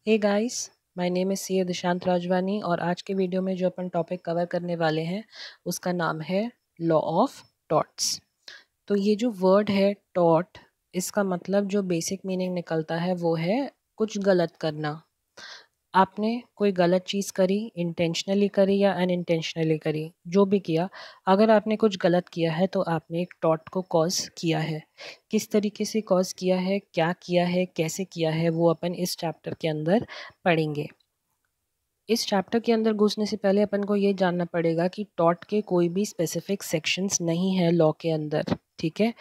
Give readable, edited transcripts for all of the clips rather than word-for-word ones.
Hey guys, my name is CA Dishant Rajwani और आज के वीडियो में जो अपन टॉपिक कवर करने वाले हैं उसका नाम है लॉ ऑफ टॉट्स। तो ये जो वर्ड है टॉट, इसका मतलब जो बेसिक मीनिंग निकलता है वो है कुछ गलत करना। आपने कोई गलत चीज़ करी, इंटेंशनली करी या अनइंटेंशनली करी, जो भी किया, अगर आपने कुछ गलत किया है तो आपने एक टॉट को कॉज किया है। किस तरीके से कॉज किया है, क्या किया है, कैसे किया है, वो अपन इस चैप्टर के अंदर पढ़ेंगे। इस चैप्टर के अंदर घुसने से पहले अपन को ये जानना पड़ेगा कि टॉट के कोई भी स्पेसिफिक सेक्शंस नहीं है लॉ के अंदर, ठीक है।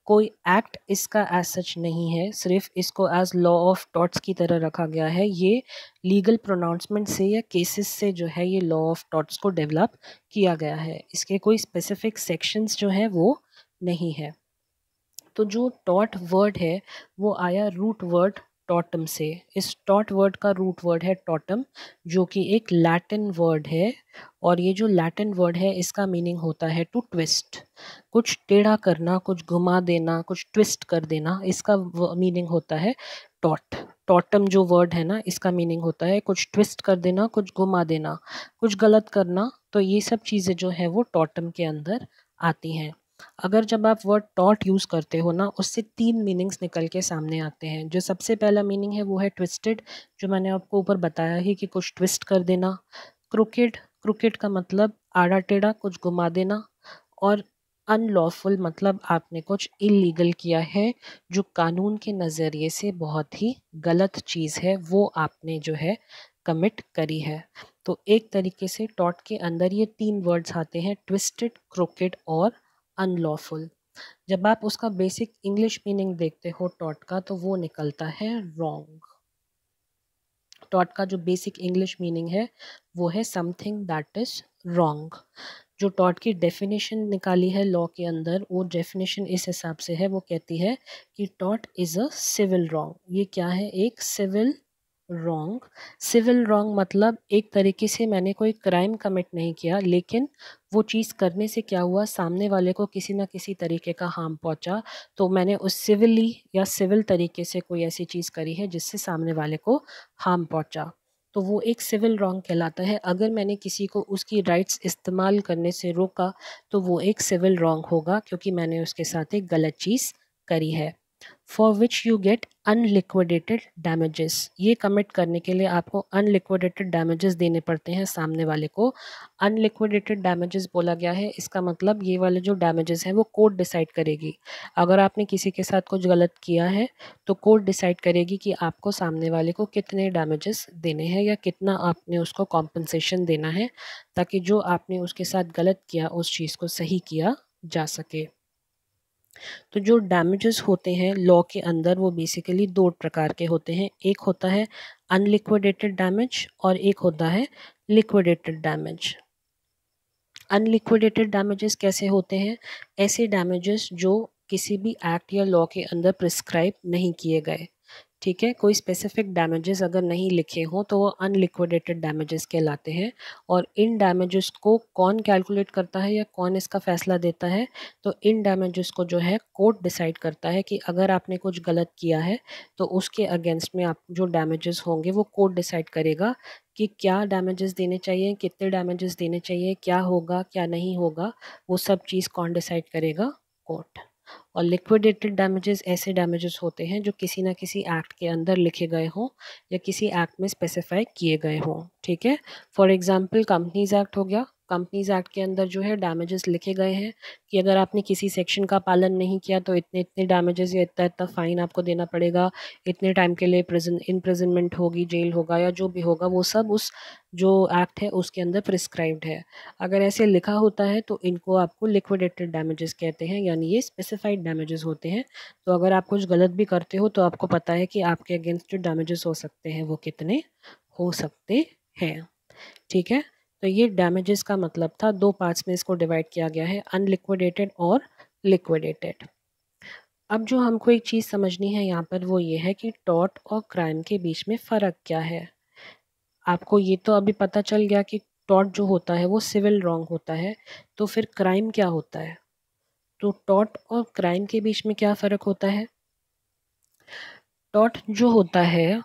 कोई एक्ट इसका एज सच नहीं है, सिर्फ इसको एज लॉ ऑफ टॉट्स की तरह रखा गया है। ये लीगल प्रोनाउंसमेंट से या केसेस से जो है ये लॉ ऑफ टॉट्स को डेवलप किया गया है। इसके कोई स्पेसिफिक सेक्शंस जो है वो नहीं है। तो जो टॉट वर्ड है वो आया रूट वर्ड टॉटम से। इस टॉट वर्ड का रूट वर्ड है टॉटम, जो कि एक लैटिन वर्ड है। और ये जो लैटिन वर्ड है इसका मीनिंग होता है टू ट्विस्ट, कुछ टेढ़ा करना, कुछ घुमा देना, कुछ ट्विस्ट कर देना, इसका मीनिंग होता है टॉट। टॉटम जो वर्ड है ना, इसका मीनिंग होता है कुछ ट्विस्ट कर देना, कुछ घुमा देना, कुछ गलत करना। तो ये सब चीज़ें जो है वो टॉटम के अंदर आती हैं। अगर जब आप वर्ड टॉट यूज़ करते हो ना, उससे तीन मीनिंग्स निकल के सामने आते हैं। जो सबसे पहला मीनिंग है वो है ट्विस्टेड, जो मैंने आपको ऊपर बताया ही कि कुछ ट्विस्ट कर देना। क्रुकेड, क्रुकेड का मतलब आड़ा टेढ़ा, कुछ घुमा देना। और अनलॉफुल मतलब आपने कुछ इलीगल किया है, जो कानून के नज़रिए से बहुत ही गलत चीज़ है, वो आपने जो है कमिट करी है। तो एक तरीके से टॉट के अंदर ये तीन वर्ड्स आते हैं, ट्विस्टेड, क्रोकेड और अनलॉफुल। जब आप उसका बेसिक इंग्लिश मीनिंग देखते हो टॉट का, तो वो निकलता है रॉन्ग। टॉट का जो बेसिक इंग्लिश मीनिंग है वो है समथिंग दैट इज रॉन्ग। जो टॉट की डेफिनेशन निकाली है लॉ के अंदर, वो डेफिनेशन इस हिसाब से है, वो कहती है कि टॉट इज़ अ सिविल रॉन्ग। ये क्या है? एक सिविल रॉन्ग। सिविल रॉन्ग मतलब एक तरीके से मैंने कोई क्राइम कमिट नहीं किया, लेकिन वो चीज़ करने से क्या हुआ, सामने वाले को किसी ना किसी तरीके का हार्म पहुंचा। तो मैंने उस सिविली या सिविल तरीके से कोई ऐसी चीज़ करी है जिससे सामने वाले को हार्म पहुंचा, तो वो एक सिविल रॉन्ग कहलाता है। अगर मैंने किसी को उसकी राइट्स इस्तेमाल करने से रोका तो वो एक सिविल रॉन्ग होगा, क्योंकि मैंने उसके साथ एक गलत चीज़ करी है। For which you get unliquidated damages, ये कमिट करने के लिए आपको अनलिक्विडेटेड डैमेजेस देने पड़ते हैं सामने वाले को। अनलिक्विडेटेड डैमेजेस बोला गया है, इसका मतलब ये वाले जो डैमेजेस हैं वो कोर्ट डिसाइड करेगी। अगर आपने किसी के साथ कुछ गलत किया है तो कोर्ट डिसाइड करेगी कि आपको सामने वाले को कितने डैमेजेस देने हैं या कितना आपने उसको कॉम्पनसेशन देना है, ताकि जो आपने उसके साथ गलत किया उस चीज़ को सही किया जा सके। तो जो डैमेजेस होते हैं लॉ के अंदर वो बेसिकली दो प्रकार के होते हैं। एक होता है अनलिक्विडेटेड डैमेज और एक होता है लिक्विडेटेड डैमेज। अनलिक्विडेटेड डैमेजेस कैसे होते हैं? ऐसे डैमेजेस जो किसी भी एक्ट या लॉ के अंदर प्रिस्क्राइब नहीं किए गए, ठीक है। कोई स्पेसिफिक डैमेजेस अगर नहीं लिखे हों तो वो अनलिक्विडेटेड डैमेजेस कहलाते हैं। और इन डैमेजेस को कौन कैलकुलेट करता है या कौन इसका फैसला देता है? तो इन डैमेजेस को जो है कोर्ट डिसाइड करता है कि अगर आपने कुछ गलत किया है तो उसके अगेंस्ट में आप जो डैमेजेस होंगे वो कोर्ट डिसाइड करेगा कि क्या डैमेजेस देने चाहिए, कितने डैमेजेस देने चाहिए, क्या होगा क्या नहीं होगा, वो सब चीज़ कौन डिसाइड करेगा? कोर्ट। और लिक्विडेटेड डैमेजेस ऐसे डैमेजेस होते हैं जो किसी ना किसी एक्ट के अंदर लिखे गए हों या किसी एक्ट में स्पेसिफाई किए गए हों, ठीक है। फॉर एग्जांपल कंपनीज एक्ट हो गया। कंपनीज एक्ट के अंदर जो है डैमेजेस लिखे गए हैं कि अगर आपने किसी सेक्शन का पालन नहीं किया तो इतने इतने डैमेजेस या इतना इतना फाइन आपको देना पड़ेगा, इतने टाइम के लिए प्रिजन इम्प्रिजनमेंट होगी, जेल होगा या जो भी होगा, वो सब उस जो एक्ट है उसके अंदर प्रिस्क्राइब्ड है। अगर ऐसे लिखा होता है तो इनको आपको लिक्विडेटेड डैमेजेस कहते हैं, यानी ये स्पेसिफाइड डैमेजेस होते हैं। तो अगर आप कुछ गलत भी करते हो तो आपको पता है कि आपके अगेंस्ट जो डैमेजेस हो सकते हैं वो कितने हो सकते हैं, ठीक है। तो ये डैमेजेस का मतलब था, दो पार्ट्स में इसको डिवाइड किया गया है, अनलिक्विडेटेड और लिक्विडेटेड। अब जो हमको एक चीज़ समझनी है यहाँ पर वो ये है कि टॉर्ट और क्राइम के बीच में फ़र्क क्या है। आपको ये तो अभी पता चल गया कि टॉर्ट जो होता है वो सिविल रॉन्ग होता है, तो फिर क्राइम क्या होता है? तो टॉर्ट और क्राइम के बीच में क्या फ़र्क होता है? टॉर्ट जो होता है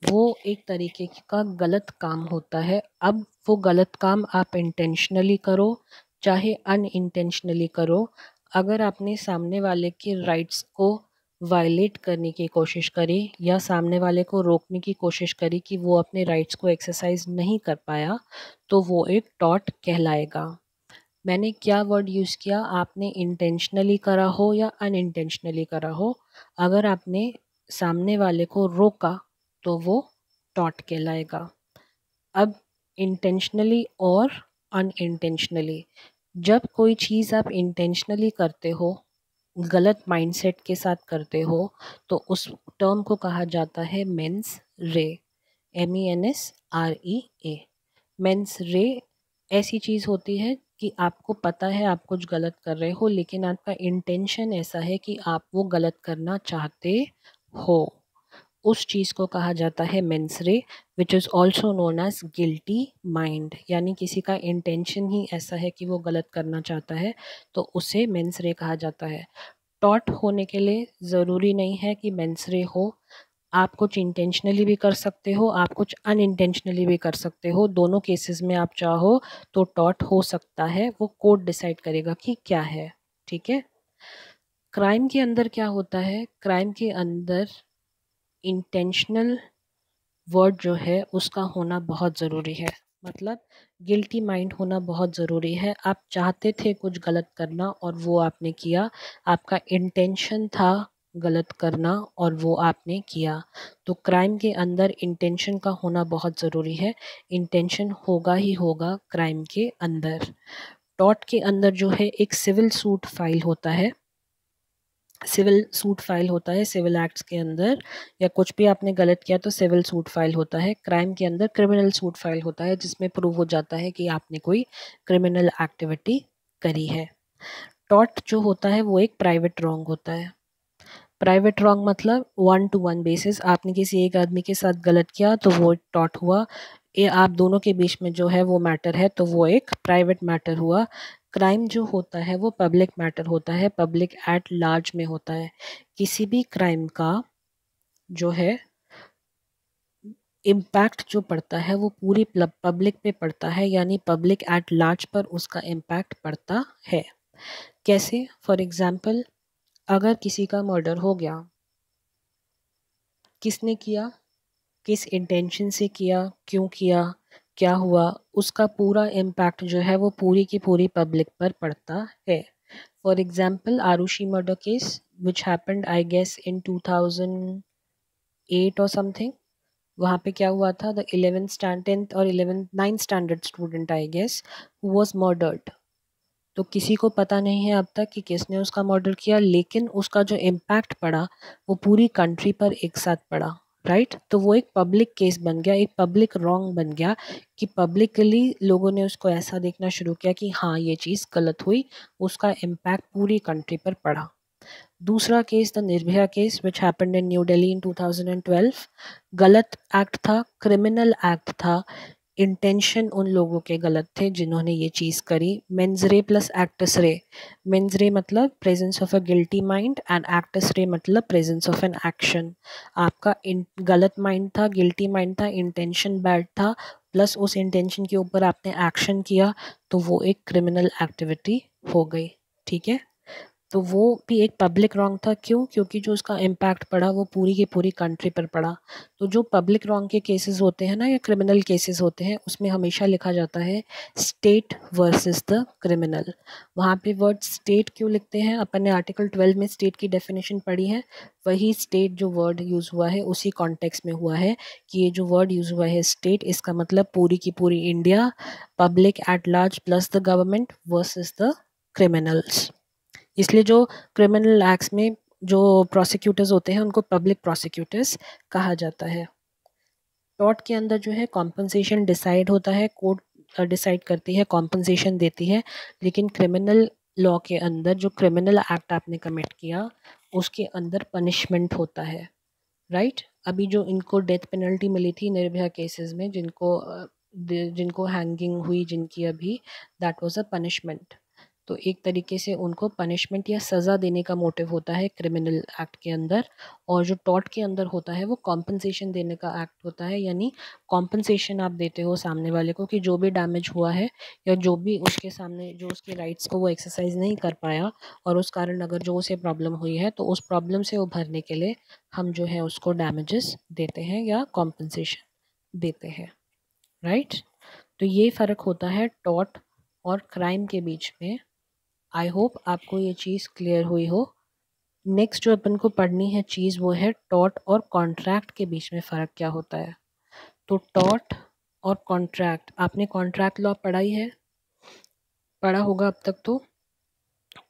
वो एक तरीके का गलत काम होता है। अब वो गलत काम आप इंटेंशनली करो चाहे अनइंटेंशनली करो, अगर आपने सामने वाले के राइट्स को वायलेट करने की कोशिश करी या सामने वाले को रोकने की कोशिश करी कि वो अपने राइट्स को एक्सरसाइज नहीं कर पाया, तो वो एक टॉर्ट कहलाएगा। मैंने क्या वर्ड यूज़ किया, आपने इंटेंशनली करा हो या अनइंटेंशनली करा हो, अगर आपने सामने वाले को रोका तो वो टॉर्ट कहलाएगा। अब इंटेंशनली और अनइंटेंशनली, जब कोई चीज़ आप इंटेंशनली करते हो, गलत माइंडसेट के साथ करते हो, तो उस टर्म को कहा जाता है मेंस रे, MENSREA। मेंस रे ऐसी चीज़ होती है कि आपको पता है आप कुछ गलत कर रहे हो, लेकिन आपका इंटेंशन ऐसा है कि आप वो गलत करना चाहते हो, उस चीज़ को कहा जाता है mens rea, which is also known as guilty mind. यानी किसी का इंटेंशन ही ऐसा है कि वो गलत करना चाहता है, तो उसे मेंस रे कहा जाता है। टॉट होने के लिए ज़रूरी नहीं है कि मेंस रे हो, आप कुछ इंटेंशनली भी कर सकते हो, आप कुछ अनइंटेंशनली भी कर सकते हो। दोनों केसेस में आप चाहो तो टॉट हो सकता है, वो कोर्ट डिसाइड करेगा कि क्या है। ठीक है। क्राइम के अंदर क्या होता है, क्राइम के अंदर इंटेंशनल वर्ड जो है उसका होना बहुत ज़रूरी है। मतलब गिल्टी माइंड होना बहुत ज़रूरी है। आप चाहते थे कुछ गलत करना और वो आपने किया, आपका इंटेंशन था गलत करना और वो आपने किया। तो क्राइम के अंदर इंटेंशन का होना बहुत ज़रूरी है। इंटेंशन होगा ही होगा क्राइम के अंदर। टॉर्ट के अंदर जो है एक सिविल सूट फाइल होता है, सिविल सूट फाइल होता है सिविल एक्ट्स के अंदर, या कुछ भी आपने गलत किया तो सिविल सूट फाइल होता है। क्राइम के अंदर क्रिमिनल सूट फाइल होता है, जिसमें प्रूव हो जाता है कि आपने कोई क्रिमिनल एक्टिविटी करी है। टॉर्ट जो होता है वो एक प्राइवेट रॉन्ग होता है। प्राइवेट रॉन्ग मतलब 1-to-1 बेसिस, आपने किसी एक आदमी के साथ गलत किया तो वो टॉर्ट हुआ। ये आप दोनों के बीच में जो है वो मैटर है, तो वो एक प्राइवेट मैटर हुआ। क्राइम जो होता है वो पब्लिक मैटर होता है, पब्लिक एट लार्ज में होता है। किसी भी क्राइम का जो है इम्पैक्ट जो पड़ता है वो पूरी पब्लिक पे पड़ता है, यानी पब्लिक एट लार्ज पर उसका इम्पैक्ट पड़ता है। कैसे? फॉर एग्जाम्पल, अगर किसी का मर्डर हो गया, किसने किया, किस इंटेंशन से किया, क्यों किया, क्या हुआ, उसका पूरा इम्पैक्ट जो है वो पूरी की पूरी पब्लिक पर पड़ता है। For example, Aarushi murder case which happened I guess in 2008 और समथिंग। वहाँ पे क्या हुआ था, द 10th और 9th standard student I guess who was murdered. तो किसी को पता नहीं है अब तक कि किसने उसका मर्डर किया, लेकिन उसका जो इम्पैक्ट पड़ा वो पूरी कंट्री पर एक साथ पड़ा। राइट? तो वो एक पब्लिक केस बन गया, एक पब्लिक रॉन्ग बन गया कि पब्लिकली लोगों ने उसको ऐसा देखना शुरू किया कि हाँ ये चीज़ गलत हुई, उसका इम्पैक्ट पूरी कंट्री पर पड़ा। दूसरा case, the Nirbhaya case which happened in New Delhi in 2012। गलत एक्ट था, क्रिमिनल एक्ट था, इंटेंशन उन लोगों के गलत थे जिन्होंने ये चीज़ करी। मेंस रे प्लस एक्टस रे। मेंस रे मतलब presence of a guilty mind and acts रे मतलब प्रेजेंस ऑफ एन एक्शन। आपका गलत माइंड था, गिल्टी माइंड था, इंटेंशन बैड था, प्लस उस इंटेंशन के ऊपर आपने एक्शन किया, तो वो एक क्रिमिनल एक्टिविटी हो गई। ठीक है। तो वो भी एक पब्लिक रॉन्ग था। क्यों? क्योंकि जो उसका इम्पैक्ट पड़ा वो पूरी की पूरी कंट्री पर पड़ा। तो जो पब्लिक रॉन्ग के केसेस होते हैं ना, या क्रिमिनल केसेस होते हैं, उसमें हमेशा लिखा जाता है स्टेट वर्सेस द क्रिमिनल। वहाँ पे वर्ड स्टेट क्यों लिखते हैं? अपन ने आर्टिकल 12 में स्टेट की डेफिनेशन पढ़ी है, वही स्टेट जो वर्ड यूज़ हुआ है उसी कॉन्टेक्स्ट में हुआ है कि ये जो वर्ड यूज़ हुआ है स्टेट, इसका मतलब पूरी की पूरी India, public at large plus the government versus the criminals. इसलिए जो क्रिमिनल एक्ट्स में जो प्रोसिक्यूटर्स होते हैं उनको पब्लिक प्रोसिक्यूटर्स कहा जाता है। टॉर्ट के अंदर जो है कॉम्पनसेशन डिसाइड होता है, कोर्ट डिसाइड करती है, कॉम्पनसेशन देती है। लेकिन क्रिमिनल लॉ के अंदर जो क्रिमिनल एक्ट आपने कमिट किया उसके अंदर पनिशमेंट होता है। राइट? अभी जो इनको डेथ पेनल्टी मिली थी निर्भया केसेस में, जिनको जिनको हैंगिंग हुई जिनकी, अभी दैट वाज अ पनिशमेंट। तो एक तरीके से उनको पनिशमेंट या सज़ा देने का मोटिव होता है क्रिमिनल एक्ट के अंदर। और जो टॉर्ट के अंदर होता है वो कॉम्पनसेशन देने का एक्ट होता है, यानी कॉम्पनसेशन आप देते हो सामने वाले को कि जो भी डैमेज हुआ है या जो भी उसके सामने जो उसके राइट्स को वो एक्सरसाइज नहीं कर पाया और उस कारण अगर जो उसे प्रॉब्लम हुई है तो उस प्रॉब्लम से उभरने के लिए हम जो है उसको डैमेजेस देते हैं या कॉम्पनसेशन देते हैं, राइट। तो ये फ़र्क होता है टॉर्ट और क्राइम के बीच में। आई होप आपको ये चीज़ क्लियर हुई हो। नेक्स्ट जो अपन को पढ़नी है चीज़ वो है टॉर्ट और कॉन्ट्रैक्ट के बीच में फ़र्क क्या होता है। तो टॉर्ट और कॉन्ट्रैक्ट, आपने कॉन्ट्रैक्ट लॉ पढ़ा होगा अब तक।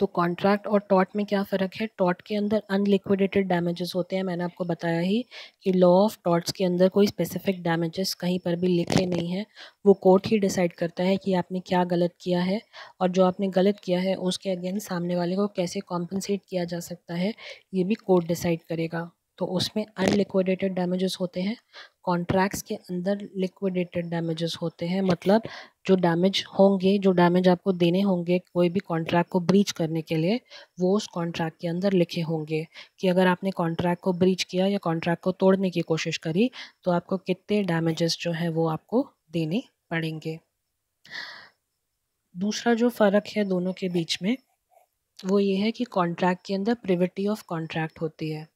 तो कॉन्ट्रैक्ट और टॉर्ट में क्या फ़र्क है। टॉर्ट के अंदर अनलिक्विडेटेड डैमेजेस होते हैं, मैंने आपको बताया ही कि लॉ ऑफ टॉर्ट्स के अंदर कोई स्पेसिफिक डैमेजेस कहीं पर भी लिखे नहीं है। वो कोर्ट ही डिसाइड करता है कि आपने क्या गलत किया है और जो आपने गलत किया है उसके अगेंस्ट सामने वाले को कैसे कॉम्पनसेट किया जा सकता है, ये भी कोर्ट डिसाइड करेगा। तो उसमें अनलिक्विडेटेड डैमेजेस होते हैं। कॉन्ट्रैक्ट्स के अंदर लिक्विडेटेड डैमेजेस होते हैं, मतलब जो डैमेज होंगे, जो डैमेज आपको देने होंगे कोई भी कॉन्ट्रैक्ट को ब्रीच करने के लिए, वो उस कॉन्ट्रैक्ट के अंदर लिखे होंगे कि अगर आपने कॉन्ट्रैक्ट को ब्रीच किया या कॉन्ट्रैक्ट को तोड़ने की कोशिश करी तो आपको कितने डैमेजेस जो हैं वो आपको देने पड़ेंगे। दूसरा जो फ़र्क है दोनों के बीच में वो ये है कि कॉन्ट्रैक्ट के अंदर प्रिविटी ऑफ कॉन्ट्रैक्ट होती है,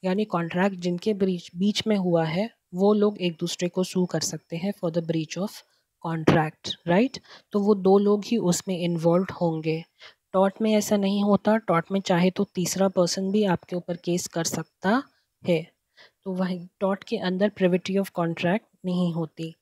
यानी कॉन्ट्रैक्ट जिनके बीच में हुआ है वो लोग एक दूसरे को सू कर सकते हैं for the breach of contract, right. तो वो दो लोग ही उसमें इन्वॉल्व होंगे। टॉर्ट में ऐसा नहीं होता। टॉर्ट में चाहे तो तीसरा पर्सन भी आपके ऊपर केस कर सकता है। तो वही टॉर्ट के अंदर प्रिविटी ऑफ कॉन्ट्रैक्ट नहीं होती।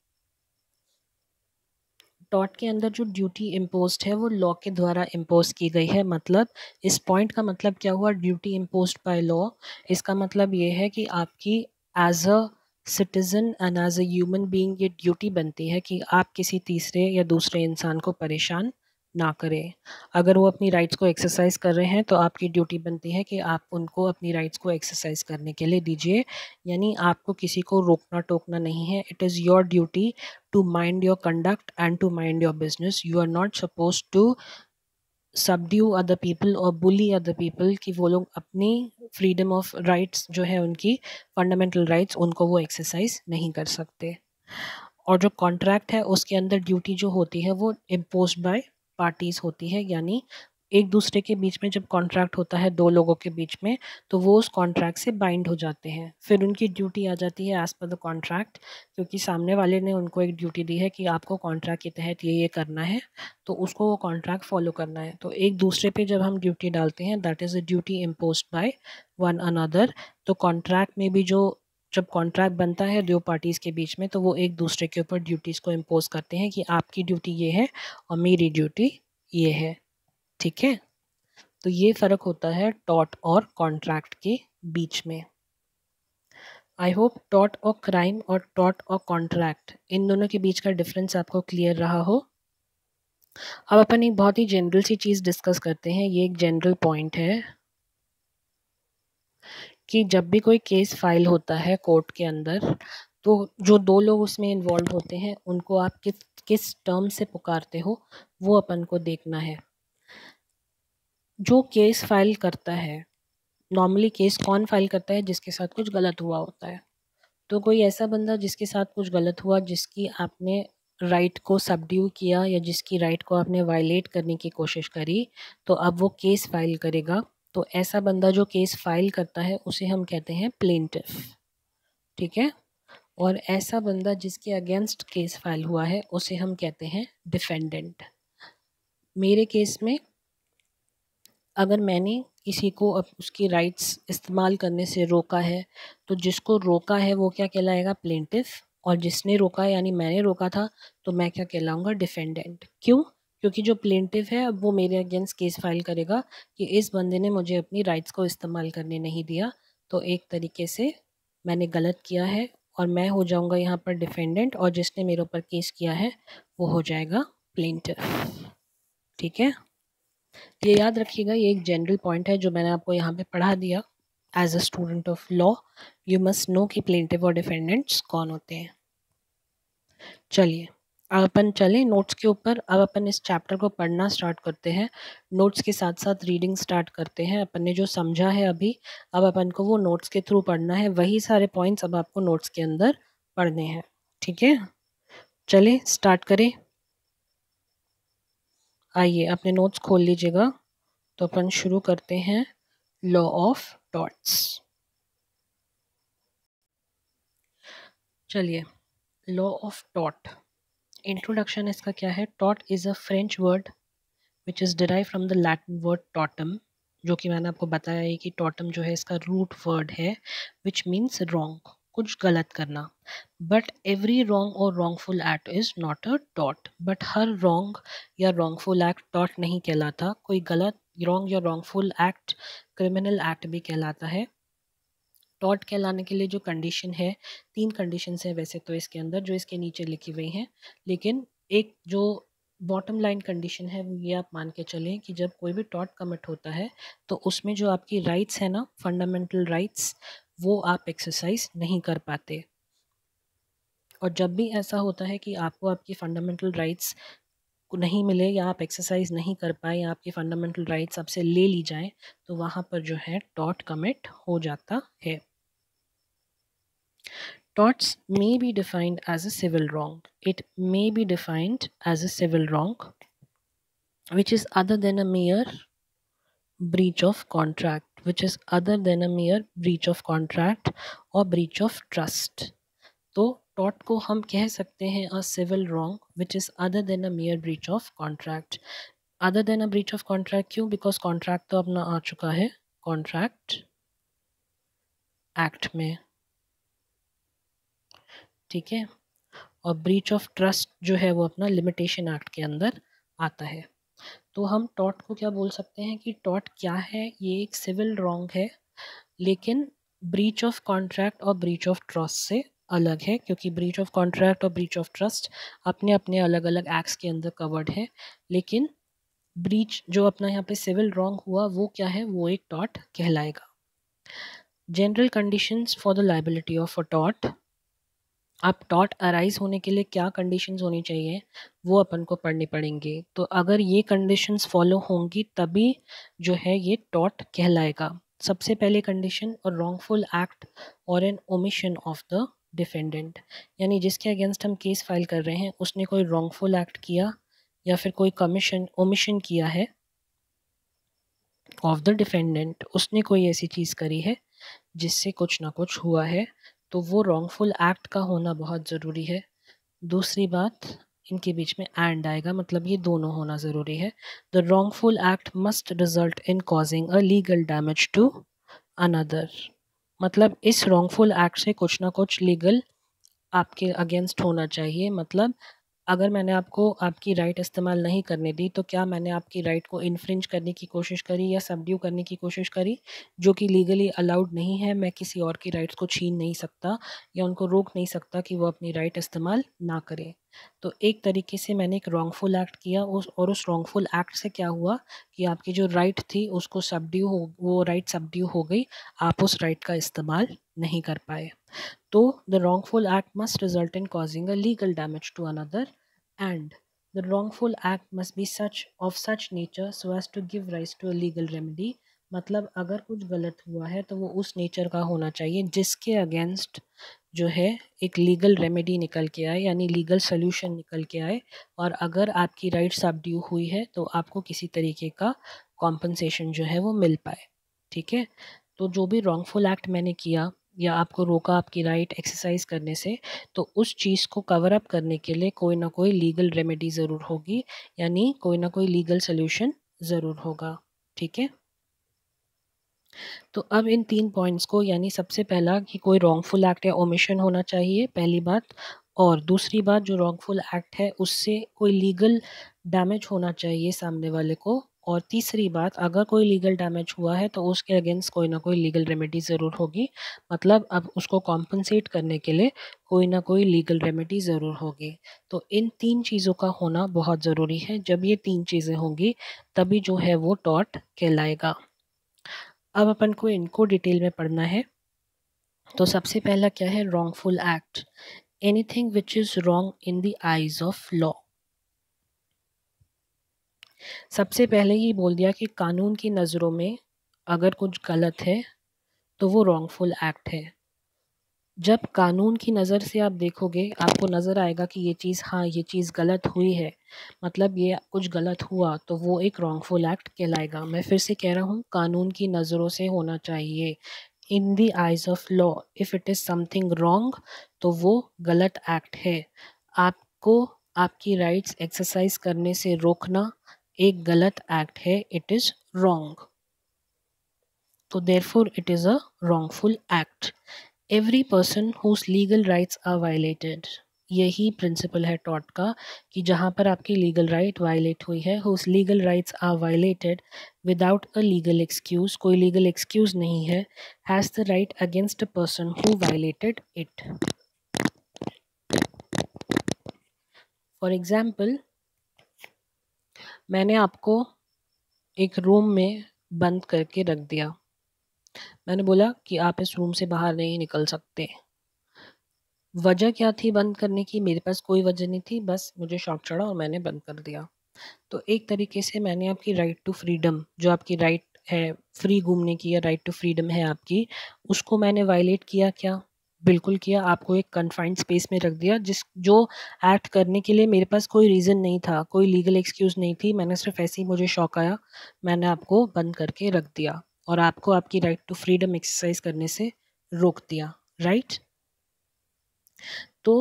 टॉर्ट के अंदर जो ड्यूटी इम्पोज्ड है वो लॉ के द्वारा इम्पोज की गई है। मतलब इस पॉइंट का मतलब क्या हुआ, ड्यूटी इम्पोज्ड बाय लॉ। इसका मतलब ये है कि आपकी as a citizen and as a human being ये ड्यूटी बनती है कि आप किसी तीसरे या दूसरे इंसान को परेशान ना करें। अगर वो अपनी राइट्स को एक्सरसाइज कर रहे हैं तो आपकी ड्यूटी बनती है कि आप उनको अपनी राइट्स को एक्सरसाइज करने के लिए दीजिए, यानी आपको किसी को रोकना टोकना नहीं है। It is your duty to mind your conduct and to mind your business. You are not supposed to subdue other people or bully other people कि वो लोग अपनी freedom of rights जो है उनकी fundamental rights उनको वो exercise नहीं कर सकते। और जो कॉन्ट्रैक्ट है उसके अंदर ड्यूटी जो होती है वो इम्पोज्ड बाय पार्टीज़ होती है, यानी एक दूसरे के बीच में जब कॉन्ट्रैक्ट होता है दो लोगों के बीच में तो वो उस कॉन्ट्रैक्ट से बाइंड हो जाते हैं। फिर उनकी ड्यूटी आ जाती है एज़ पर द कॉन्ट्रैक्ट, क्योंकि सामने वाले ने उनको एक ड्यूटी दी है कि आपको कॉन्ट्रैक्ट के तहत ये करना है, तो उसको वो कॉन्ट्रैक्ट फॉलो करना है। तो एक दूसरे पे जब हम ड्यूटी डालते हैं that is a duty imposed by one another. तो कॉन्ट्रैक्ट में भी जब कॉन्ट्रैक्ट बनता है दो पार्टीज़ के बीच में तो वो एक दूसरे के ऊपर ड्यूटीज़ को इम्पोज करते हैं कि आपकी ड्यूटी ये है और मेरी ड्यूटी ये है, ठीक है। तो ये फ़र्क होता है टॉर्ट और कॉन्ट्रैक्ट के बीच में। आई होप टॉर्ट और क्राइम और टॉर्ट और कॉन्ट्रैक्ट इन दोनों के बीच का डिफरेंस आपको क्लियर रहा हो। अब अपन एक बहुत ही जनरल सी चीज़ डिस्कस करते हैं। ये एक जनरल पॉइंट है कि जब भी कोई केस फाइल होता है कोर्ट के अंदर तो जो दो लोग उसमें इन्वॉल्व होते हैं उनको आप किस किस टर्म से पुकारते हो वो अपन को देखना है। जो केस फाइल करता है, नॉर्मली केस कौन फाइल करता है, जिसके साथ कुछ गलत हुआ होता है। तो कोई ऐसा बंदा जिसके साथ कुछ गलत हुआ, जिसकी आपने राइट को सबड्यू किया या जिसकी राइट को आपने वायलेट करने की कोशिश करी, तो अब वो केस फाइल करेगा। तो ऐसा बंदा जो केस फाइल करता है उसे हम कहते हैं प्लेंटिफ, ठीक है। और ऐसा बंदा जिसके अगेंस्ट केस फाइल हुआ है उसे हम कहते हैं डिफेंडेंट। मेरे केस में अगर मैंने किसी को अब उसकी राइट्स इस्तेमाल करने से रोका है तो जिसको रोका है वो क्या कहलाएगा, प्लेंटिफ। और जिसने रोका यानी मैंने रोका था तो मैं क्या कहलाऊँगा, डिफेंडेंट। क्यों? क्योंकि जो प्लेंटिफ है अब वो मेरे अगेंस्ट केस फाइल करेगा कि इस बंदे ने मुझे अपनी राइट्स को इस्तेमाल करने नहीं दिया। तो एक तरीके से मैंने गलत किया है और मैं हो जाऊँगा यहाँ पर डिफेंडेंट और जिसने मेरे ऊपर केस किया है वो हो जाएगा प्लेंटिफ, ठीक है। ये याद रखिएगा, ये एक जनरल पॉइंट है जो मैंने आपको यहाँ पे पढ़ा दिया। As a student of law you must know कि प्लेंटिव और डिफेंडेंट्स कौन होते हैं। चलिए अब अपन चले नोट्स के ऊपर। अब अपन इस चैप्टर को पढ़ना स्टार्ट करते हैं, नोट्स के साथ साथ रीडिंग स्टार्ट करते हैं। अपन ने जो समझा है अभी, अब अपन को वो नोट्स के थ्रू पढ़ना है, वही सारे पॉइंट्स अब आपको नोट्स के अंदर पढ़ने हैं। ठीक है, चले स्टार्ट करें। आइए अपने नोट्स खोल लीजिएगा। तो अपन शुरू करते हैं लॉ ऑफ डॉट्स। चलिए, लॉ ऑफ डॉट, इंट्रोडक्शन इसका क्या है। Taught is a French word which is derive from the Latin word Tatum, जो कि मैंने आपको बताया है कि टॉटम जो है इसका रूट वर्ड है, विच मीन्स रॉन्ग, कुछ गलत करना। बट एवरी रॉन्ग और wrongful act is not a taught, but her wrong या रॉन्गफुल एक्ट टॉट नहीं कहलाता। कोई गलत रॉन्ग या रॉन्गफुल एक्ट क्रिमिनल एक्ट भी कहलाता है। टॉट कहलाने के लिए जो कंडीशन है, 3 कंडीशंस है वैसे तो इसके अंदर, जो इसके नीचे लिखी हुई हैं, लेकिन एक जो बॉटम लाइन कंडीशन है वो ये आप मान के चलें कि जब कोई भी टॉट कमिट होता है तो उसमें जो आपकी राइट्स है ना, फंडामेंटल राइट्स, वो आप एक्सरसाइज नहीं कर पाते। और जब भी ऐसा होता है कि आपको आपकी फंडामेंटल राइट्स को नहीं मिले या आप एक्सरसाइज नहीं कर पाए या आपकी फंडामेंटल राइट्स आपसे ले ली जाएं, तो वहाँ पर जो है टॉट कमिट हो जाता है। Torts may be defined as a civil wrong. It may be defined as a civil wrong which is other than a mere breach of contract, which is other than a mere breach of contract or breach of trust. तो tort को हम कह सकते हैं a civil wrong which is other than a mere breach of contract. Other than a breach of contract क्यों? Because contract तो अपना आ चुका है contract act में, ठीक है। और ब्रीच ऑफ ट्रस्ट जो है वो अपना लिमिटेशन एक्ट के अंदर आता है। तो हम टॉट को क्या बोल सकते हैं कि टॉट क्या है, ये एक सिविल रॉन्ग है, लेकिन ब्रीच ऑफ कॉन्ट्रैक्ट और ब्रीच ऑफ ट्रस्ट से अलग है, क्योंकि ब्रीच ऑफ कॉन्ट्रैक्ट और ब्रीच ऑफ ट्रस्ट अपने अपने अलग अलग एक्ट्स के अंदर कवर्ड है, लेकिन ब्रीच जो अपना यहाँ पे सिविल रॉन्ग हुआ वो क्या है, वो एक टॉट कहलाएगा। General conditions for the liability of a taught. अब टॉट अराइज होने के लिए क्या कंडीशंस होनी चाहिए वो अपन को पढ़नी पड़ेंगे। तो अगर ये कंडीशंस फॉलो होंगी तभी जो है ये टॉट कहलाएगा। सबसे पहले कंडीशन, और रॉन्गफुल एक्ट और an omission of the defendant, यानी जिसके अगेंस्ट हम केस फाइल कर रहे हैं उसने कोई रॉन्गफुल एक्ट किया या फिर कोई कमीशन ओमिशन किया है ऑफ द डिफेंडेंट, उसने कोई ऐसी चीज़ करी है जिससे कुछ ना कुछ हुआ है, तो वो रॉन्गफुल एक्ट का होना बहुत ज़रूरी है। दूसरी बात, इनके बीच में एंड आएगा, मतलब ये दोनों होना ज़रूरी है। The wrongful act must result in causing a legal damage to another, मतलब इस रॉन्गफुल एक्ट से कुछ ना कुछ लीगल आपके अगेंस्ट होना चाहिए। मतलब अगर मैंने आपको आपकी राइट इस्तेमाल नहीं करने दी तो क्या मैंने आपकी राइट को इन्फ्रिंज करने की कोशिश करी या सबड्यू करने की कोशिश करी, जो कि लीगली अलाउड नहीं है। मैं किसी और की राइट्स को छीन नहीं सकता या उनको रोक नहीं सकता कि वो अपनी राइट इस्तेमाल ना करें। तो एक तरीके से मैंने एक रॉन्गफुल एक्ट किया उस रॉन्गफुल एक्ट से क्या हुआ कि आपकी जो राइट थी उसको सबड्यू हो, वो राइट सबड्यू हो गई, आप उस राइट का इस्तेमाल नहीं कर पाए। तो the wrongful act must result in causing a legal damage to another, and the wrongful act must be such nature so as to give rise to a legal remedy। मतलब अगर कुछ गलत हुआ है तो वो उस नेचर का होना चाहिए जिसके अगेंस्ट जो है एक लीगल रेमेडी निकल के आए, यानी लीगल सोल्यूशन निकल के आए। और अगर आपकी राइट सबड्यू हुई है तो आपको किसी तरीके का कॉम्पनसेशन जो है वो मिल पाए, ठीक है। तो जो भी रॉन्गफुल एक्ट मैंने किया या आपको रोका आपकी राइट एक्सरसाइज करने से, तो उस चीज़ को कवर अप करने के लिए कोई ना कोई लीगल रेमेडी ज़रूर होगी, यानी कोई ना कोई लीगल सोल्यूशन ज़रूर होगा, ठीक है। तो अब इन 3 पॉइंट्स को, यानी सबसे पहला कि कोई रॉन्गफुल एक्ट या ओमिशन होना चाहिए, पहली बात। और दूसरी बात, जो रॉन्गफुल एक्ट है उससे कोई लीगल डैमेज होना चाहिए सामने वाले को। और तीसरी बात, अगर कोई लीगल डैमेज हुआ है तो उसके अगेंस्ट कोई ना कोई लीगल रेमेडी ज़रूर होगी, मतलब अब उसको कॉम्पनसेट करने के लिए कोई ना कोई लीगल रेमेडी ज़रूर होगी। तो इन 3 चीज़ों का होना बहुत ज़रूरी है। जब ये 3 चीज़ें होंगी तभी जो है वो टॉट कहलाएगा। अब अपन को इनको डिटेल में पढ़ना है। तो सबसे पहला क्या है, wrongful act. Anything which is wrong in the eyes of law. सबसे पहले ही बोल दिया कि कानून की नज़रों में अगर कुछ गलत है तो वो रॉन्गफुल एक्ट है। जब कानून की नज़र से आप देखोगे आपको नज़र आएगा कि ये चीज़, हाँ ये चीज़ गलत हुई है, मतलब ये कुछ गलत हुआ, तो वो एक रॉन्गफुल एक्ट कहलाएगा। मैं फिर से कह रहा हूँ, कानून की नज़रों से होना चाहिए। In the eyes of law if it is something wrong तो वो गलत एक्ट है। आपको आपकी राइट्स एक्सरसाइज करने से रोकना एक गलत एक्ट है, इट इज़ रॉन्ग। तो therefore it is a wrongful act. Every person whose legal rights are violated, यही प्रिंसिपल है टॉट का कि जहाँ पर आपकी लीगल राइट वायलेट हुई है, whose legal rights are violated without a legal excuse, कोई लीगल एक्सक्यूज नहीं है, has the right against a person who violated it. For example, मैंने आपको एक रूम में बंद करके रख दिया। मैंने बोला कि आप इस रूम से बाहर नहीं निकल सकते। वजह क्या थी बंद करने की? मेरे पास कोई वजह नहीं थी, बस मुझे शौक चढ़ा और मैंने बंद कर दिया। तो एक तरीके से मैंने आपकी राइट टू फ्रीडम, जो आपकी राइट है फ्री घूमने की या राइट टू फ्रीडम है आपकी, उसको मैंने वायलेट किया क्या? बिल्कुल किया। आपको एक कन्फाइंड स्पेस में रख दिया, जिस जो एक्ट करने के लिए मेरे पास कोई रीज़न नहीं था, कोई लीगल एक्सक्यूज़ नहीं थी, मैंने सिर्फ ऐसे ही मुझे शौक आया, मैंने आपको बंद करके रख दिया और आपको आपकी राइट टू फ्रीडम एक्सरसाइज करने से रोक दिया, राइट? तो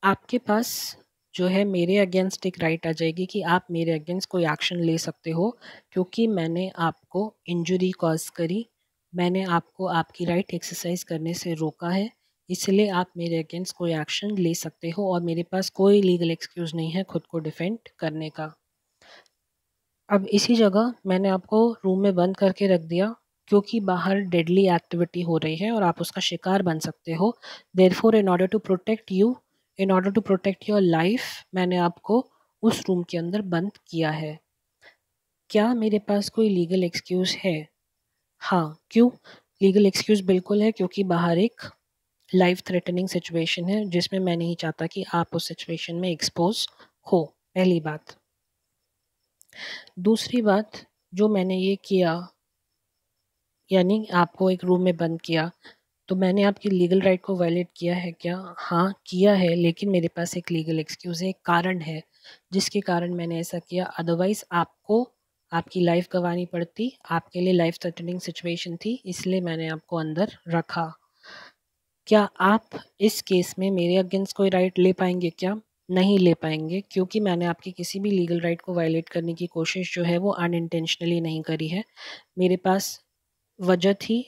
आपके पास जो है मेरे अगेंस्ट एक राइट आ जाएगी कि आप मेरे अगेंस्ट कोई एक्शन ले सकते हो, क्योंकि मैंने आपको इंजरी कॉज करी, मैंने आपको आपकी राइट एक्सरसाइज करने से रोका है, इसलिए आप मेरे अगेंस्ट कोई एक्शन ले सकते हो और मेरे पास कोई लीगल एक्सक्यूज़ नहीं है खुद को डिफेंड करने का। अब इसी जगह मैंने आपको रूम में बंद करके रख दिया क्योंकि बाहर डेडली एक्टिविटी हो रही है और आप उसका शिकार बन सकते हो। Therefore in order to protect you, in order to protect your life, मैंने आपको उस रूम के अंदर बंद किया है। क्या मेरे पास कोई लीगल एक्सक्यूज़ है? हाँ। क्यों? लीगल एक्सक्यूज़ बिल्कुल है, क्योंकि बाहर एक लाइफ थ्रेटनिंग सिचुएशन है जिसमें मैं नहीं चाहता कि आप उस सिचुएशन में एक्सपोज हो, पहली बात। दूसरी बात, जो मैंने ये किया, यानी आपको एक रूम में बंद किया, तो मैंने आपकी लीगल राइट को वायलेट किया है क्या? हाँ किया है, लेकिन मेरे पास एक लीगल एक्सक्यूज़ है, एक कारण है जिसके कारण मैंने ऐसा किया। अदरवाइज़ आपको आपकी लाइफ गंवानी पड़ती, आपके लिए लाइफ थ्रेटनिंग सिचुएशन थी, इसलिए मैंने आपको अंदर रखा। क्या आप इस केस में मेरे अगेंस्ट कोई राइट ले पाएंगे क्या? नहीं ले पाएंगे, क्योंकि मैंने आपकी किसी भी लीगल राइट को वायलेट करने की कोशिश जो है वो अनइंटेंशनली नहीं करी है। मेरे पास वजह थी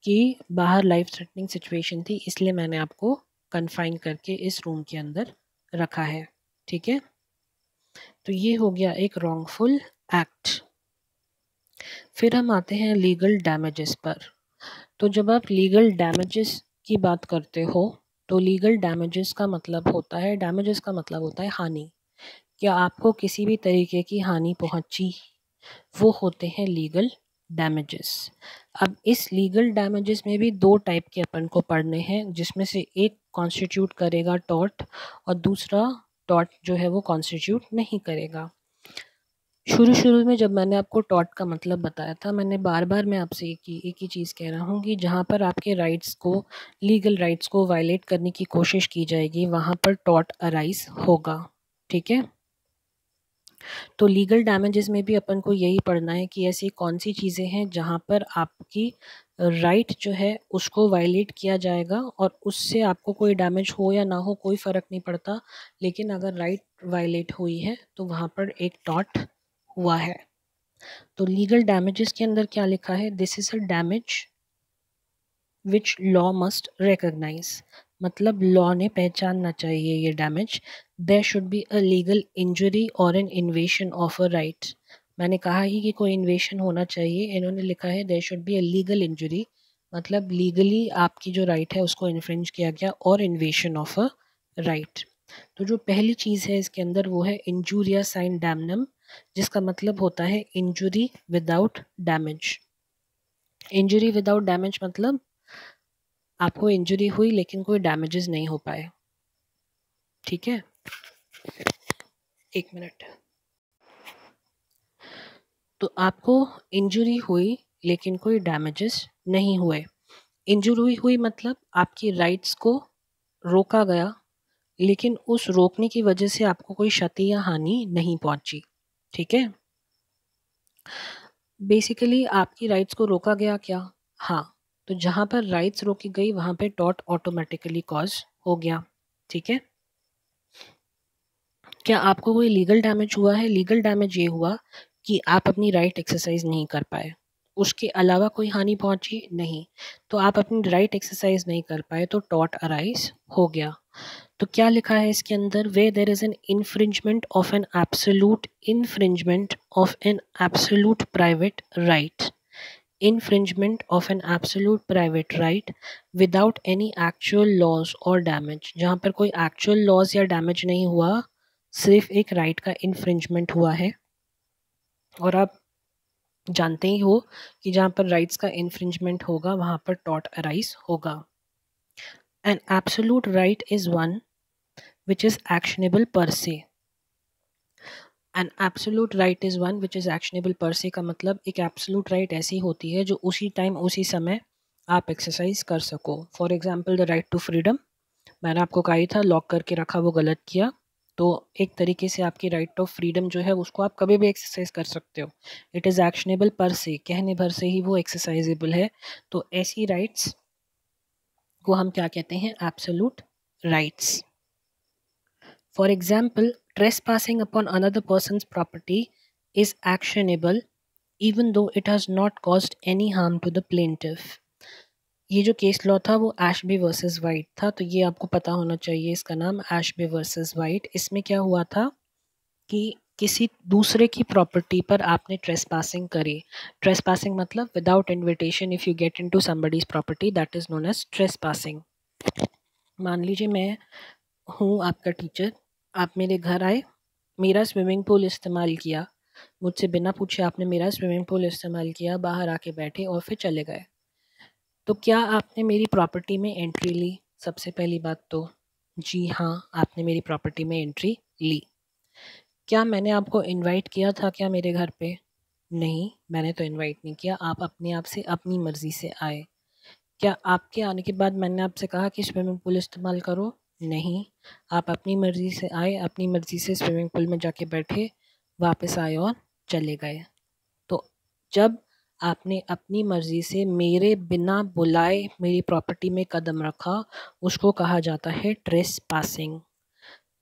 कि बाहर लाइफ थ्रेटनिंग सिचुएशन थी, इसलिए मैंने आपको कन्फाइन करके इस रूम के अंदर रखा है, ठीक है? तो ये हो गया एक रॉन्गफुल एक्ट। फिर हम आते हैं लीगल डैमेजेस पर। तो जब आप लीगल डैमेजेस की बात करते हो तो लीगल डैमेजेस का मतलब होता है, डैमेजेस का मतलब होता है हानि। क्या आपको किसी भी तरीके की हानि पहुंची, वो होते हैं लीगल डैमेजेस। अब इस लीगल डैमेजेस में भी दो टाइप के अपन को पढ़ने हैं, जिसमें से एक कॉन्स्टिट्यूट करेगा टॉर्ट और दूसरा टॉर्ट जो है वो कॉन्स्टिट्यूट नहीं करेगा। शुरू में जब मैंने आपको टॉर्ट का मतलब बताया था, मैंने बार बार मैं आपसे एक ही चीज़ कह रहा हूँ कि जहाँ पर आपके राइट्स को, लीगल राइट्स को वायलेट करने की कोशिश की जाएगी, वहाँ पर टॉर्ट अराइज होगा, ठीक है? तो लीगल डैमेजेस में भी अपन को यही पढ़ना है कि ऐसी कौन सी चीज़ें हैं जहाँ पर आपकी राइट जो है उसको वायलेट किया जाएगा और उससे आपको कोई डैमेज हो या ना हो कोई फ़र्क नहीं पड़ता, लेकिन अगर राइट वायलेट हुई है तो वहाँ पर एक टॉर्ट हुआ है। तो लीगल डैमेजेस के अंदर क्या लिखा है? This is a damage which law must recognise, मतलब लॉ ने पहचानना चाहिए ये damage. There should be a legal injury और an invasion of a right. मैंने कहा ही कि कोई इन्वेशन होना चाहिए, इन्होंने लिखा है there should be a legal injury, मतलब लीगली आपकी जो राइट है उसको इन्फ्रिंज किया गया, और इन्वेशन ऑफ अ राइट। तो जो पहली चीज़ है इसके अंदर वो है इंजूरिया साइन डैमनम, जिसका मतलब होता है injury without damage. Injury without damage मतलब आपको इंजरी हुई लेकिन कोई डैमेजेस नहीं हो पाए, ठीक है, एक मिनट। तो आपको इंजरी हुई लेकिन कोई डैमेजेस नहीं हुए। इंजरी हुई मतलब आपकी राइट्स को रोका गया, लेकिन उस रोकने की वजह से आपको कोई क्षति या हानि नहीं पहुंची। ठीक है, बेसिकली आपकी राइट्स को रोका गया क्या? हाँ, तो जहाँ पर राइट्स रोकी गई वहाँ पे टॉर्ट ऑटोमेटिकली कॉज हो गया। ठीक है, क्या आपको कोई लीगल डैमेज हुआ है? लीगल डैमेज ये हुआ कि आप अपनी राइट एक्सरसाइज नहीं कर पाए, उसके अलावा कोई हानि पहुंची नहीं। तो आप अपनी राइट एक्सरसाइज नहीं कर पाए तो टॉर्ट अराइज हो गया। तो क्या लिखा है इसके अंदर? Way there is an infringement of an absolute private right, infringement of an absolute private right without any actual loss or damage। जहाँ पर कोई actual loss या damage नहीं हुआ, सिर्फ एक right का infringement हुआ है। और आप जानते ही हो कि जहाँ पर rights का infringement होगा वहाँ पर tort arise होगा। An absolute right is one which is actionable per se। An absolute right is one which is actionable per se का मतलब एक absolute right ऐसी होती है जो उसी टाइम उसी समय आप एक्सरसाइज कर सको। For example the right to freedom, मैंने आपको कहा ही था लॉक करके रखा वो गलत किया, तो एक तरीके से आपकी राइट ऑफ फ्रीडम जो है उसको आप कभी भी एक्सरसाइज कर सकते हो। इट इज़ एक्शनेबल पर से, कहने भर से ही वो एक्सरसाइजेबल है। तो ऐसी राइट्स को हम क्या कहते हैं? Absolute rights. For example, trespassing upon another person's property is actionable even though it has not caused any harm to the plaintiff। ये जो केस लॉ था वो एशबी वर्सेस वाइट था, तो ये आपको पता होना चाहिए, इसका नाम एशबी वर्सेस वाइट। इसमें क्या हुआ था कि किसी दूसरे की प्रॉपर्टी पर आपने ट्रेसपासिंग करी। ट्रेसपासिंग मतलब without invitation if you get into somebody's property, that is known as trespassing. मान लीजिए मैं हूँ आपका टीचर, आप मेरे घर आए, मेरा स्विमिंग पूल इस्तेमाल किया, मुझसे बिना पूछे आपने मेरा स्विमिंग पूल इस्तेमाल किया, बाहर आके बैठे और फिर चले गए। तो क्या आपने मेरी प्रॉपर्टी में एंट्री ली? सबसे पहली बात तो जी हाँ, आपने मेरी प्रॉपर्टी में एंट्री ली। क्या मैंने आपको इनवाइट किया था क्या मेरे घर पे? नहीं, मैंने तो इनवाइट नहीं किया, आप अपने आप से अपनी मर्ज़ी से आए। क्या आपके आने के बाद मैंने आपसे कहा कि स्विमिंग पूल इस्तेमाल करो? नहीं, आप अपनी मर्ज़ी से आए, अपनी मर्ज़ी से स्विमिंग पूल में जाके बैठे, वापस आए और चले गए। तो जब आपने अपनी मर्ज़ी से मेरे बिना बुलाए मेरी प्रॉपर्टी में कदम रखा, उसको कहा जाता है ट्रेसपासिंग।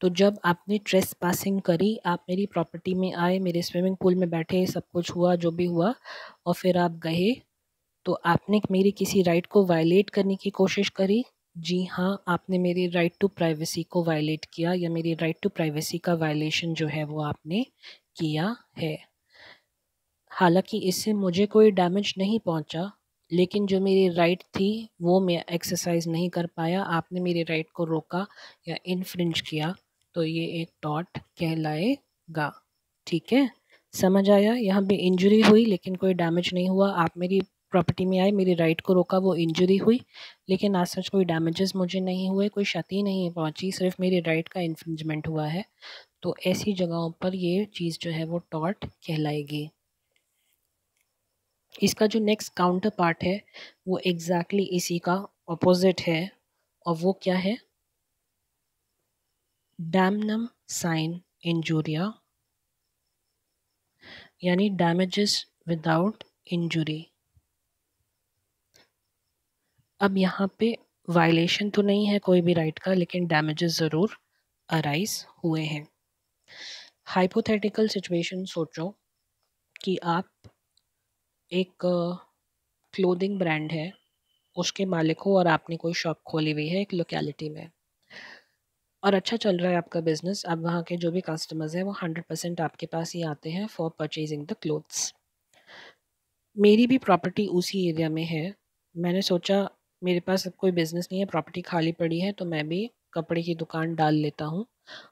तो जब आपने ट्रेसपासिंग करी, आप मेरी प्रॉपर्टी में आए, मेरे स्विमिंग पूल में बैठे, सब कुछ हुआ जो भी हुआ, और फिर आप गए, तो आपने मेरी किसी राइट को वायलेट करने की कोशिश करी। जी हाँ, आपने मेरी राइट टू प्राइवेसी को वायलेट किया, या मेरी राइट टू प्राइवेसी का वायलेशन जो है वो आपने किया है। हालांकि इससे मुझे कोई डैमेज नहीं पहुंचा, लेकिन जो मेरी राइट थी वो मैं एक्सरसाइज नहीं कर पाया, आपने मेरी राइट को रोका या इन्फ्रिंज किया, तो ये एक टॉर्ट कहलाएगा। ठीक है, समझ आया? यहाँ पे इंजरी हुई लेकिन कोई डैमेज नहीं हुआ, आप मेरी प्रॉपर्टी में आए, मेरी राइट को रोका, वो इंजरी हुई, लेकिन आज सच कोई डैमेजेस मुझे नहीं हुए, कोई क्षति नहीं पहुंची, सिर्फ मेरी राइट का इन्फ्रिंजमेंट हुआ है। तो ऐसी जगहों पर ये चीज़ जो है वो टॉर्ट कहलाएगी। इसका जो नेक्स्ट काउंटर पार्ट है वो एग्जैक्टली इसी का ऑपोजिट है, और वो क्या है? डैमनम साइन इंजूरिया, यानी डैमेजेस विदाउट इंजुरी। अब यहाँ पे वायलेशन तो नहीं है कोई भी राइट का, लेकिन डैमेजेस ज़रूर अराइज हुए हैं। हाइपोथेटिकल सिचुएशन सोचो कि आप एक क्लोथिंग ब्रांड है, उसके मालिक हो, और आपने कोई शॉप खोली हुई है एक लोकेलिटी में, और अच्छा चल रहा है आपका बिजनेस। अब वहाँ के जो भी कस्टमर्स हैं वो 100% आपके पास ही आते हैं फॉर परचेजिंग द क्लोथ्स। मेरी भी प्रॉपर्टी उसी एरिया में है, मैंने सोचा मेरे पास अब कोई बिज़नेस नहीं है, प्रॉपर्टी खाली पड़ी है, तो मैं भी कपड़े की दुकान डाल लेता हूँ,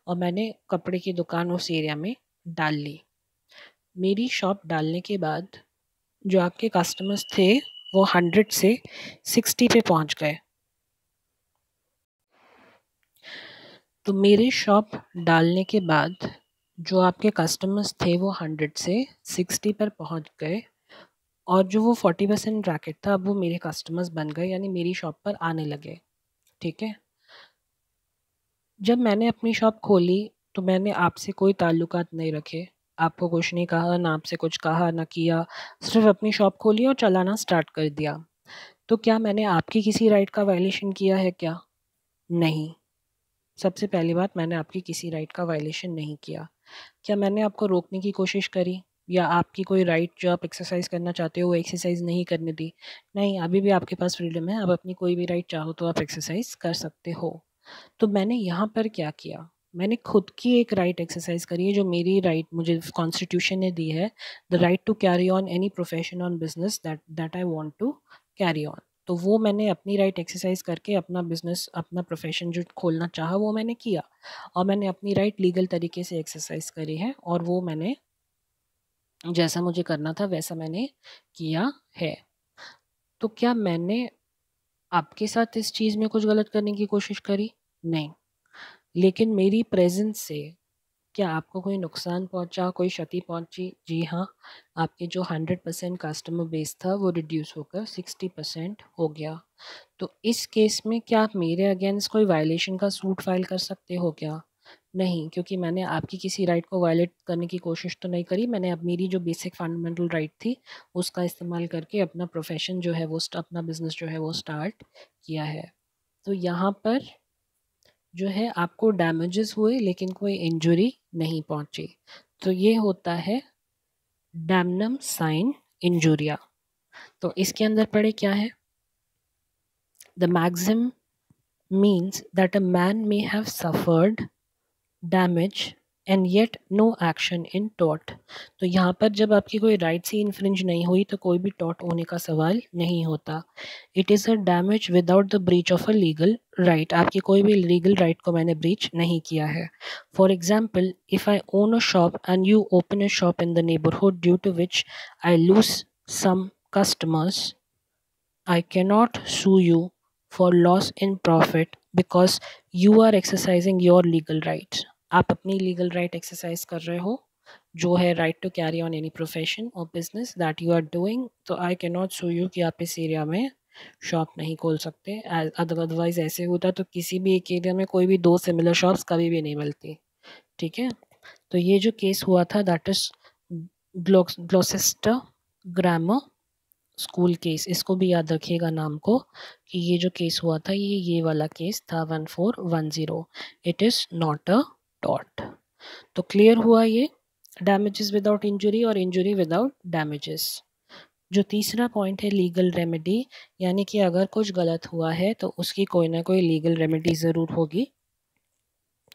और मैंने कपड़े की दुकान उस एरिया में डाल ली। मेरी शॉप डालने के बाद जो आपके कस्टमर्स थे वो 100 से 60 पे पहुँच गए। तो मेरे शॉप डालने के बाद जो आपके कस्टमर्स थे वो 100 से 60 पर पहुंच गए, और जो वो 40% ब्रैकेट था अब वो मेरे कस्टमर्स बन गए, यानी मेरी शॉप पर आने लगे। ठीक है। जब मैंने अपनी शॉप खोली तो मैंने आपसे कोई ताल्लुकात नहीं रखे, आपको कुछ नहीं कहा, ना आपसे कुछ कहा ना किया, सिर्फ अपनी शॉप खोली और चलाना स्टार्ट कर दिया। तो क्या मैंने आपकी किसी राइट का वायलेशन किया है क्या? नहीं। सबसे पहली बात, मैंने आपकी किसी राइट का वायलेशन नहीं किया। क्या मैंने आपको रोकने की कोशिश करी या आपकी कोई राइट जो आप एक्सरसाइज करना चाहते हो वो एक्सरसाइज नहीं करने दी? नहीं, अभी भी आपके पास फ्रीडम है, आप अपनी कोई भी राइट चाहो तो आप एक्सरसाइज कर सकते हो। तो मैंने यहाँ पर क्या किया, मैंने खुद की एक राइट एक्सरसाइज करी है, जो मेरी राइट मुझे कॉन्स्टिट्यूशन ने दी है, the right to carry on any profession on business that I want to carry on. तो वो मैंने अपनी राइट एक्सरसाइज करके अपना बिजनेस, अपना प्रोफेशन जो खोलना चाहा वो मैंने किया, और मैंने अपनी राइट लीगल तरीके से एक्सरसाइज करी है, और वो मैंने जैसा मुझे करना था वैसा मैंने किया है। तो क्या मैंने आपके साथ इस चीज़ में कुछ गलत करने की कोशिश करी? नहीं। लेकिन मेरी प्रेजेंस से क्या आपको कोई नुकसान पहुंचा, कोई क्षति पहुंची? जी हाँ, आपके जो 100% कस्टमर बेस था वो रिड्यूस होकर 60% हो गया। तो इस केस में क्या आप मेरे अगेंस्ट कोई वायलेशन का सूट फाइल कर सकते हो क्या? नहीं, क्योंकि मैंने आपकी किसी राइट को वायलेट करने की कोशिश तो नहीं करी। मैंने अब मेरी जो बेसिक फंडामेंटल राइट थी उसका इस्तेमाल करके अपना प्रोफेशन जो है वो अपना बिजनेस जो है वो स्टार्ट किया है। तो यहाँ पर जो है आपको डैमेजेस हुए लेकिन कोई इंजरी नहीं पहुंची। तो ये होता है डैमनम साइन इंजुरिया। तो इसके अंदर पढ़े क्या है, the maxim means that a man may have suffered damage and yet no action in टॉट। तो यहाँ पर जब आपकी कोई राइट से इन्फ्रिंज नहीं हुई तो कोई भी टॉट होने का सवाल नहीं होता। It is a damage without the breach of a legal right. आपकी कोई भी लीगल राइट को मैंने ब्रीच नहीं किया है। For example, if I own a shop and you open a shop in the neighbourhood due to which I lose some customers, I cannot sue you for loss in profit because you are exercising your legal rights. आप अपनी legal right exercise कर रहे हो, जो है right to carry on any profession और business that you are doing. तो I can not sue you कि आप इस एरिया में शॉप नहीं खोल सकते। अदरवाइज ऐसे होता तो किसी भी एक एरिया में कोई भी दो सिमिलर शॉप्स कभी भी नहीं मिलती। ठीक है। तो ये जो केस हुआ था that is Gloucester grammar school case, इसको भी याद रखिएगा नाम को, कि ये जो केस हुआ था ये वाला केस था 1410। It is not a taught. तो क्लियर हुआ ये डैमेजेस विदाउट इंजरी और इंजरी विदाउट डैमेजेस। जो तीसरा पॉइंट है लीगल रेमेडी, यानी कि अगर कुछ गलत हुआ है तो उसकी कोई ना कोई लीगल रेमेडी ज़रूर होगी।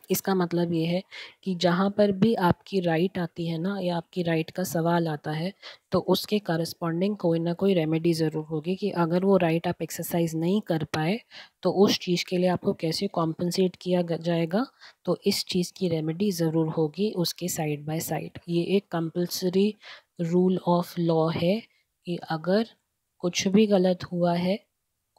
इसका मतलब ये है कि जहाँ पर भी आपकी राइट आती है ना, या आपकी राइट का सवाल आता है, तो उसके करस्पॉन्डिंग कोई ना कोई रेमेडी ज़रूर होगी कि अगर वो राइट आप एक्सरसाइज नहीं कर पाए तो उस चीज़ के लिए आपको कैसे कॉम्पनसेट किया जाएगा। तो इस चीज़ की रेमेडी ज़रूर होगी उसके साइड बाय साइड। ये एक कंपल्सरी रूल ऑफ लॉ है कि अगर कुछ भी गलत हुआ है,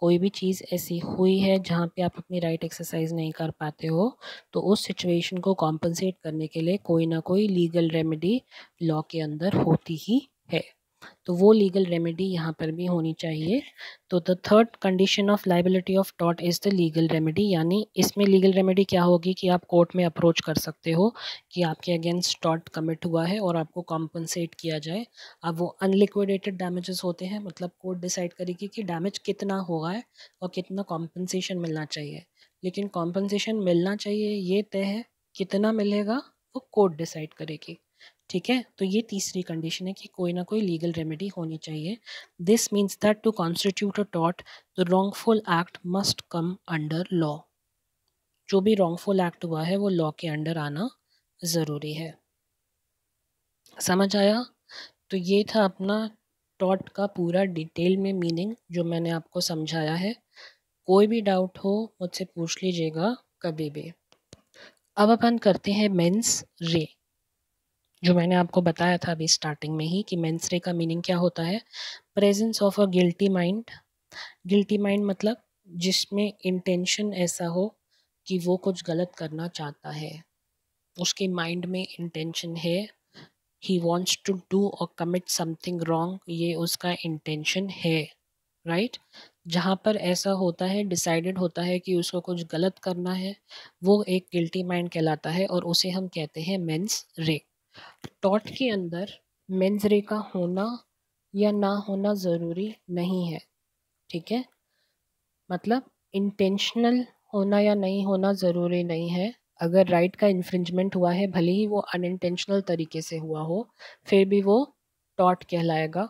कोई भी चीज़ ऐसी हुई है जहाँ पे आप अपनी राइट एक्सरसाइज नहीं कर पाते हो, तो उस सिचुएशन को कॉम्पनसेट करने के लिए कोई ना कोई लीगल रेमेडी लॉ के अंदर होती ही है। तो वो लीगल रेमेडी यहाँ पर भी होनी चाहिए। तो the third condition of liability of tort is the legal remedy, यानी इसमें लीगल रेमेडी क्या होगी कि आप कोर्ट में अप्रोच कर सकते हो कि आपके अगेंस्ट टॉर्ट कमिट हुआ है और आपको कॉम्पनसेट किया जाए। अब वो अनलिक्विडेटेड डैमेजेस होते हैं, मतलब कोर्ट डिसाइड करेगी कि डैमेज कितना हुआ है और कितना कॉम्पनसेशन मिलना चाहिए। लेकिन कॉम्पनसेशन मिलना चाहिए ये तय है, कितना मिलेगा वो कोर्ट डिसाइड करेगी। ठीक है। तो ये तीसरी कंडीशन है कि कोई ना कोई लीगल रेमेडी होनी चाहिए। This means that to constitute a tort the wrongful act must come under law. जो भी रॉन्गफुल एक्ट हुआ है वो लॉ के अंडर आना ज़रूरी है। समझ आया? तो ये था अपना टॉर्ट का पूरा डिटेल में मीनिंग जो मैंने आपको समझाया है। कोई भी डाउट हो मुझसे पूछ लीजिएगा कभी भी। अब अपन करते हैं मेंस रे, जो मैंने आपको बताया था अभी स्टार्टिंग में ही कि मेंस रे का मीनिंग क्या होता है। Presence of a guilty mind. Guilty mind मतलब जिसमें इंटेंशन ऐसा हो कि वो कुछ गलत करना चाहता है, उसके माइंड में इंटेंशन है, ही वॉन्ट्स टू डू और कमिट समथिंग रॉन्ग, ये उसका इंटेंशन है, राइट। जहाँ पर ऐसा होता है, डिसाइडेड होता है कि उसको कुछ गलत करना है, वो एक गिल्टी माइंड कहलाता है और उसे हम कहते हैं मेंस रे। टॉट के अंदर मेंस रे का होना या ना होना ज़रूरी नहीं है, ठीक है। मतलब इंटेंशनल होना या नहीं होना ज़रूरी नहीं है। अगर राइट का इन्फ्रिंजमेंट हुआ है, भले ही वो अनइंटेंशनल तरीके से हुआ हो, फिर भी वो टॉट कहलाएगा।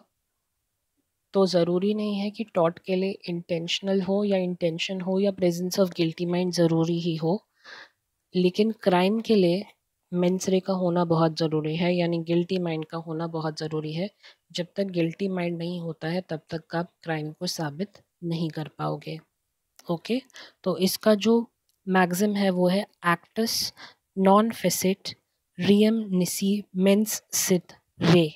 तो ज़रूरी नहीं है कि टॉट के लिए इंटेंशनल हो या इंटेंशन हो या प्रेजेंस ऑफ गिल्टी माइंड ज़रूरी ही हो, लेकिन क्राइम के लिए मेंस रे का होना बहुत ज़रूरी है, यानी गिल्टी माइंड का होना बहुत ज़रूरी है। जब तक गिल्टी माइंड नहीं होता है तब तक आप क्राइम को साबित नहीं कर पाओगे। ओके, तो इसका जो मैक्सिम है वो है actus non facit reum nisi mens sit rea,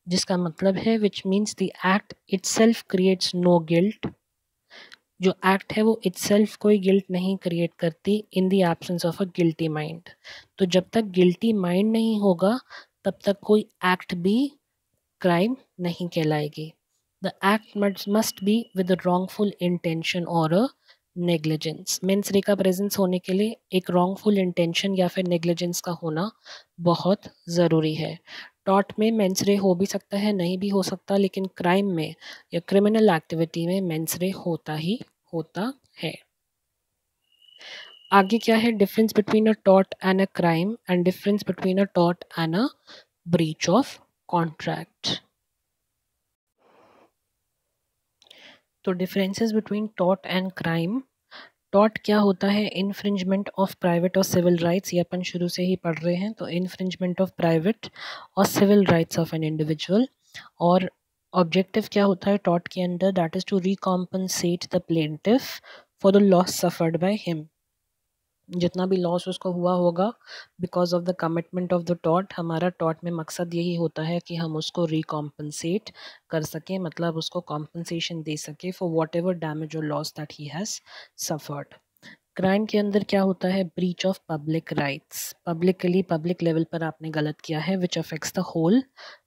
जिसका मतलब है which means the act itself creates no guilt. जो एक्ट है वो इटसेल्फ कोई गिल्ट नहीं क्रिएट करती in the absence of a guilty mind. तो जब तक गिल्टी माइंड नहीं होगा तब तक कोई एक्ट भी क्राइम नहीं कहलाएगी। The act must be with wrongful intention और अ नेग्लिजेंस। मेंस रे का प्रेजेंस होने के लिए एक रॉन्गफुल इंटेंशन या फिर नेग्लिजेंस का होना बहुत ज़रूरी है। टॉट में मेंस रे हो भी सकता है, नहीं भी हो सकता, लेकिन क्राइम में या क्रिमिनल एक्टिविटी में मेंस रे होता ही होता है। आगे क्या है, difference between a taught and a crime and difference between a taught and a breach of contract. तो differences between taught and crime. Taught क्या होता है, इन्फ्रिंजमेंट ऑफ प्राइवेट और सिविल राइट्स, ये अपन शुरू से ही पढ़ रहे हैं। तो इन्फ्रिंजमेंट ऑफ प्राइवेट और civil rights of an individual. और ऑब्जेक्टिव क्या होता है टॉट के अंदर, that is to रिकॉम्पनसेट the plaintiff for the loss suffered by him. जितना भी लॉस उसको हुआ होगा because of the commitment of the taught, हमारा टॉट में मकसद यही होता है कि हम उसको रिकॉम्पनसेट कर सकें, मतलब उसको कॉम्पनसेशन दे सके फॉर वॉट एवर डैमेज और loss that he has suffered. Crime के अंदर क्या होता है, breach of public rights, publicly public level पर आपने गलत किया है, which affects the whole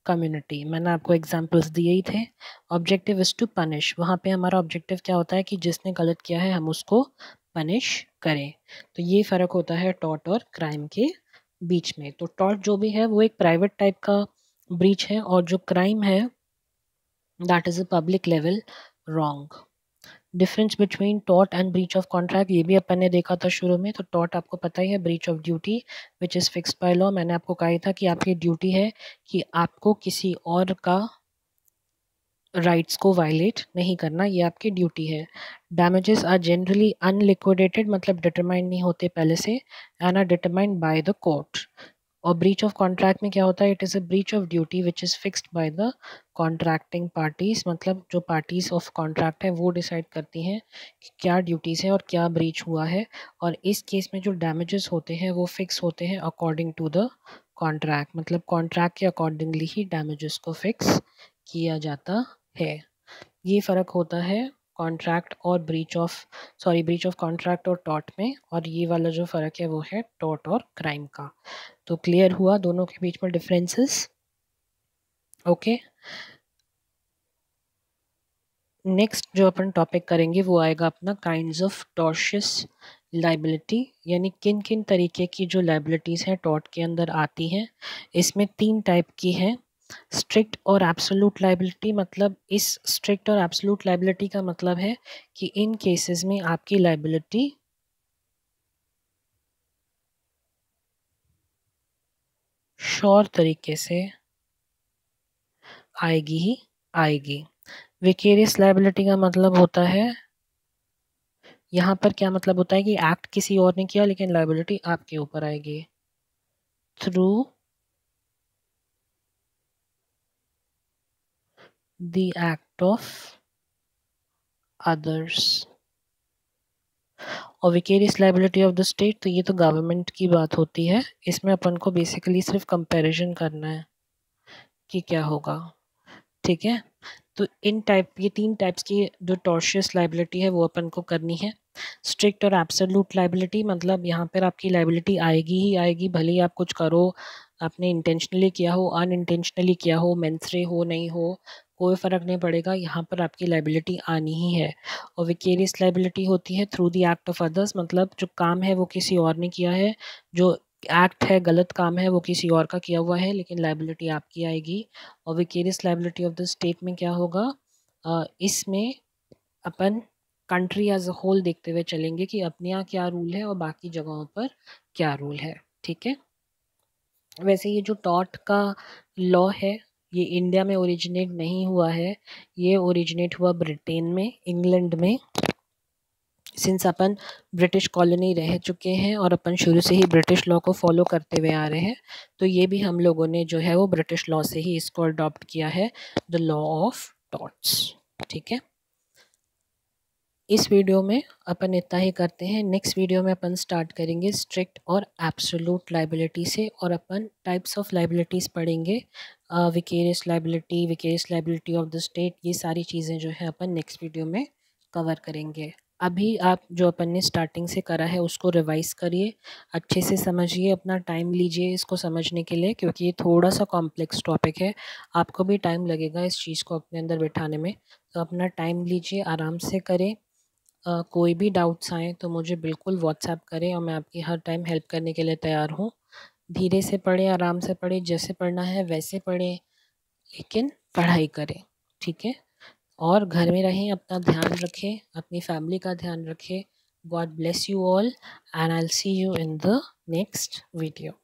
community. मैंने आपको एग्जांपल्स दिए ही थे। ऑब्जेक्टिव इज टू पनिश, वहाँ पे हमारा ऑब्जेक्टिव क्या होता है कि जिसने गलत किया है हम उसको पनिश करें। तो ये फ़र्क होता है टॉट और क्राइम के बीच में। तो टॉट जो भी है वो एक प्राइवेट टाइप का ब्रीच है और जो क्राइम है that is a public level wrong. Difference between taught and breach of contract, ये भी अपन ने देखा था शुरू में। तो टॉट आपको पता ही है, breach of duty which is fixed by law. मैंने आपको कहा था कि आपकी ड्यूटी है कि आपको किसी और का राइट्स को वायलेट नहीं करना, ये आपकी ड्यूटी है। डैमेजेस आर जनरली अनलिक्विडेटेड, मतलब डिटरमाइन नहीं होते पहले से, and are determined by the court. और ब्रीच ऑफ कॉन्ट्रैक्ट में क्या होता है, it is a breach of duty which is fixed by the contracting parties, मतलब जो पार्टीज ऑफ कॉन्ट्रैक्ट है वो डिसाइड करती हैं कि क्या ड्यूटीज़ हैं और क्या ब्रीच हुआ है। और इस केस में जो डैमेजेस होते हैं वो फिक्स होते हैं अकॉर्डिंग टू द कॉन्ट्रैक्ट, मतलब कॉन्ट्रैक्ट के अकॉर्डिंगली ही डैमेजेस को फिक्स किया जाता है। ये फ़र्क होता है कॉन्ट्रैक्ट और ब्रीच ऑफ कॉन्ट्रैक्ट और टॉट में। और ये वाला जो फ़र्क है वो है टॉट और क्राइम का। तो क्लियर हुआ दोनों के बीच में डिफरेंसेस। ओके, नेक्स्ट जो अपन टॉपिक करेंगे वो आएगा अपना काइंड्स ऑफ टॉर्शियस लाइबिलिटी, यानी किन किन तरीके की जो लाइबिलिटीज़ हैं टॉट के अंदर आती हैं। इसमें 3 टाइप की हैं, स्ट्रिक्ट और एब्सोल्यूट लाइबिलिटी। मतलब इस स्ट्रिक्ट और एब्सोल्यूट लाइबिलिटी का मतलब है कि इन केसेस में आपकी लाइबिलिटी श्योर तरीके से आएगी ही आएगी। विकेरियस लाइबिलिटी का मतलब होता है, यहाँ पर क्या मतलब होता है कि एक्ट किसी और ने किया लेकिन लाइबिलिटी आपके ऊपर आएगी through the act of others. और vicarious liability of the state, तो ये तो गवर्नमेंट की बात होती है। इसमें अपन को बेसिकली सिर्फ कंपैरिजन करना है कि क्या होगा, ठीक है। तो ये 3 टाइप्स की जो टॉर्शियस लाइबिलिटी है वो अपन को करनी है। स्ट्रिक्ट और एब्सोल्यूट लाइबिलिटी, मतलब यहाँ पर आपकी लाइबिलिटी आएगी ही आएगी, भले ही आप कुछ करो, आपने इंटेंशनली किया हो, अनइंटेंशनली किया हो, मेंसरे हो नहीं हो, कोई फ़र्क नहीं पड़ेगा, यहाँ पर आपकी लाइबिलिटी आनी ही है। और विकेरियस लाइबिलिटी होती है through the act of others, मतलब जो काम है वो किसी और ने किया है, जो एक्ट है, गलत काम है, वो किसी और का किया हुआ है, लेकिन लाइबिलिटी आपकी आएगी। और vicarious liability of the state में क्या होगा, इसमें अपन कंट्री एज अ होल देखते हुए चलेंगे कि अपने यहाँ क्या रूल है और बाकी जगहों पर क्या रूल है। ठीक है। वैसे ये जो टॉर्ट का लॉ है ये इंडिया में ओरिजिनेट नहीं हुआ है, ये ओरिजिनेट हुआ ब्रिटेन में, इंग्लैंड में। सिंस अपन ब्रिटिश कॉलोनी रह चुके हैं और अपन शुरू से ही ब्रिटिश लॉ को फॉलो करते हुए आ रहे हैं, तो ये भी हम लोगों ने जो है वो ब्रिटिश लॉ से ही इसको अडॉप्ट किया है, द लॉ ऑफ टॉर्ट्स। ठीक है। इस वीडियो में अपन इतना ही करते हैं। नेक्स्ट वीडियो में अपन स्टार्ट करेंगे स्ट्रिक्ट और एब्सोल्यूट लाइबिलिटी से, और अपन टाइप्स ऑफ लाइबिलिटीज़ पढ़ेंगे, vicarious liability of the state, ये सारी चीज़ें जो है अपन नेक्स्ट वीडियो में कवर करेंगे। अभी आप जो अपन ने स्टार्टिंग से करा है उसको रिवाइज करिए, अच्छे से समझिए, अपना टाइम लीजिए इसको समझने के लिए, क्योंकि ये थोड़ा सा कॉम्प्लेक्स टॉपिक है, आपको भी टाइम लगेगा इस चीज़ को अपने अंदर बिठाने में। तो अपना टाइम लीजिए, आराम से करें। कोई भी डाउट्स आएँ तो मुझे बिल्कुल व्हाट्सएप करें और मैं आपकी हर टाइम हेल्प करने के लिए तैयार हूँ। धीरे से पढ़ें, आराम से पढ़ें, जैसे पढ़ना है वैसे पढ़ें, लेकिन पढ़ाई करें। ठीक है। और घर में रहें, अपना ध्यान रखें, अपनी फैमिली का ध्यान रखें। God bless you all and I will see you in the next video.